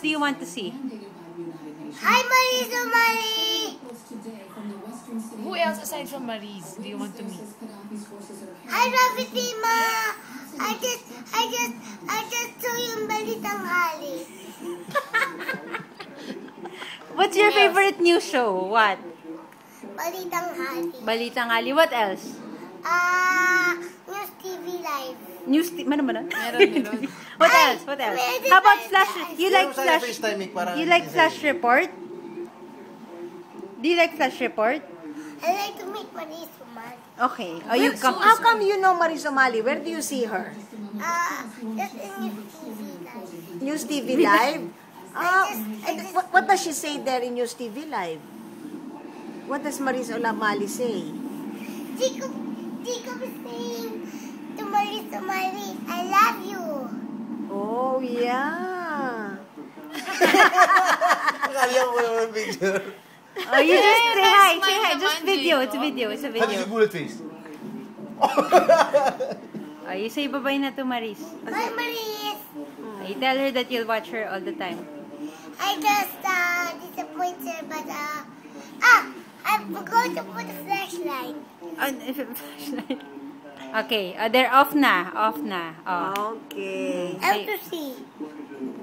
do you want to see? Hi, Maris Umali! Who else aside from Maris do you want to meet? Hi, Rafitima! I just saw yung Balitang Hali. What's your favorite news show? What? Balitang Hali. Balitang Ali. What else? News TV Live. Meron? Meron. What else? What else? How about Flash? You like Flash? You like Flash Report? Do you like Flash Report? I like to meet Maris Umali. Okay. Oh, you come. How come you know Maris Umali? Where do you see her? Just in News TV Live. News TV Live? And what does she say there in News TV Live? What does Maris Umali say? She could be saying to Maris Umali, I love you. Oh, yeah. Akala ko naman picture. Oh, you just say hi. Say hi. Smile Just naman, video. Jay, It's a no? video. It's a How did you video. bullet face? Oh, you say bye-bye na to Maris. Hi, Maris. You tell her that you'll watch her all the time. I just disappointed, but I forgot to put a flashlight. Flashlight. Okay, they're off na. Off na. Oh. Okay. I have to see.